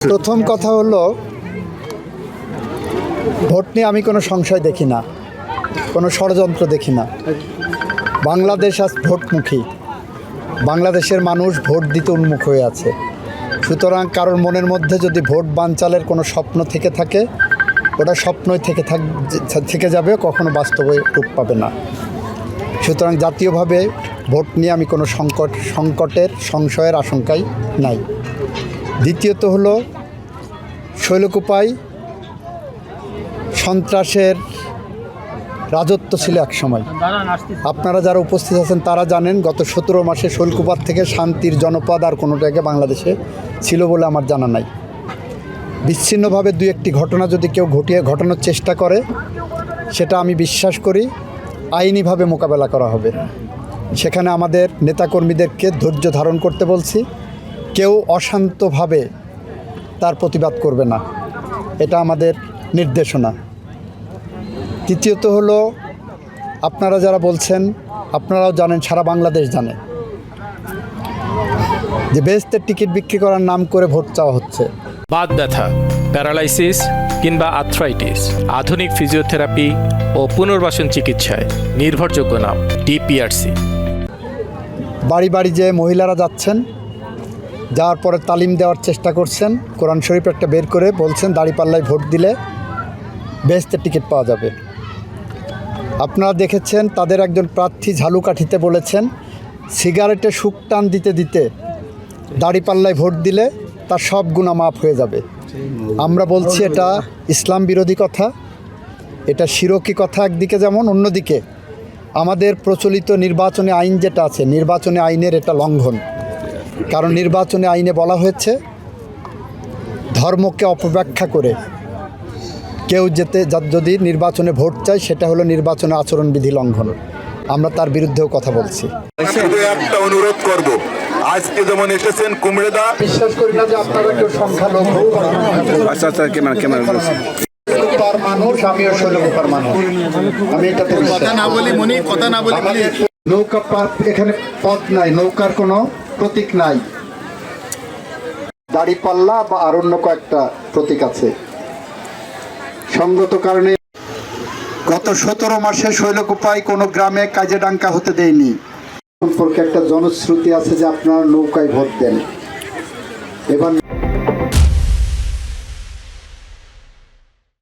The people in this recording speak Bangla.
প্রথম কথা হলো, ভোট নিয়ে আমি কোনো সংশয় দেখি না, কোনো ষড়যন্ত্র দেখি না। বাংলাদেশ আজ ভোটমুখী, বাংলাদেশের মানুষ ভোট দিতে উন্মুখ হয়ে আছে। সুতরাং কারোর মনের মধ্যে যদি ভোট বানচালের কোনো স্বপ্ন থেকে থাকে, ওটা স্বপ্নই থেকে যাবে, কখনো বাস্তবে রূপ পাবে না। সুতরাং জাতীয়ভাবে ভোট নিয়ে আমি কোনো সংকটের সংশয়ের আশঙ্কাই নাই। দ্বিতীয়ত হলো, শৈলকুপায় সন্ত্রাসের রাজত্ব ছিল এক সময়। আপনারা যারা উপস্থিত আছেন তারা জানেন, গত 17 মাসে শৈলকুপার থেকে শান্তির জনপদ আর কোনো জায়গায় বাংলাদেশে ছিল বলে আমার জানা নাই। বিচ্ছিন্নভাবে দু একটি ঘটনা যদি কেউ ঘটানোর চেষ্টা করে, সেটা আমি বিশ্বাস করি আইনিভাবে মোকাবেলা করা হবে। সেখানে আমাদের নেতাকর্মীদেরকে ধৈর্য ধারণ করতে বলছি। কেউ অশান্তভাবে তার প্রতিবাদ করবে না, এটা আমাদের নির্দেশনা। তৃতীয়ত হলো, আপনারা যারা বলছেন, আপনারাও জানেন, সারা বাংলাদেশ জানে যে বেহেশতের টিকিট বিক্রি করার নাম করে ভোট চাওয়া হচ্ছে। বাত ব্যথা, প্যারালাইসিস কিংবা আর্থ্রাইটিস, আধুনিক ফিজিওথেরাপি ও পুনর্বাসন চিকিৎসায় নির্ভরযোগ্য নাম ডিপিআরসি। বাড়ি বাড়ি যে মহিলারা যাচ্ছেন, যাওয়ার পরে তালিম দেওয়ার চেষ্টা করছেন, কোরআন শরীফ একটা বের করে বলছেন দাঁড়িপাল্লায় ভোট দিলে বেহেশতের টিকিট পাওয়া যাবে। আপনারা দেখেছেন, তাদের একজন প্রার্থী ঝালুকাঠিতে বলেছেন সিগারেটে শুকটান দিতে দিতে দাঁড়িপাল্লায় ভোট দিলে তার সব গুনাহ মাফ হয়ে যাবে। আমরা বলছি এটা ইসলাম বিরোধী কথা, এটা শিরকি কথা একদিকে, যেমন অন্যদিকে আমাদের প্রচলিত নির্বাচনী আইন যেটা আছে, নির্বাচনী আইনের এটা লঙ্ঘন। কারণ নির্বাচনী আইনে বলা হয়েছে, ধর্মকে অপব্যাখ্যা করে কেউ যদি নির্বাচনে ভোট চায়, সেটা হলো নির্বাচনের আচরণবিধি লঙ্ঘন। আমরা তার বিরুদ্ধেও কথা বলছি। একটা অনুরোধ করব, আজকে যেমন এসেছেন কুমড়েদা, বিশ্বাস করি না যে আপনারা কেউ সংখ্যালঘু মানুষ, আমিও শৈলকুপার মানুষ, আমি এটাতে কথা না বলি মনি, কথা না বলি বলি। নৌকা এখানে পথ নাই, নৌকার কোনো প্রতীক নাই, দাড়িপাল্লা বা আর অন্য কয়েকটা প্রতীক আছে। সঙ্গত কারণে গত 17 মাসে শৈলকুপায় কোনো গ্রামে কাজে ডাঙ্কা হতে দেয়নি। সম্পর্কে একটা জনশ্রুতি আছে যে আপনারা নৌকায় ভোট দেন। এবার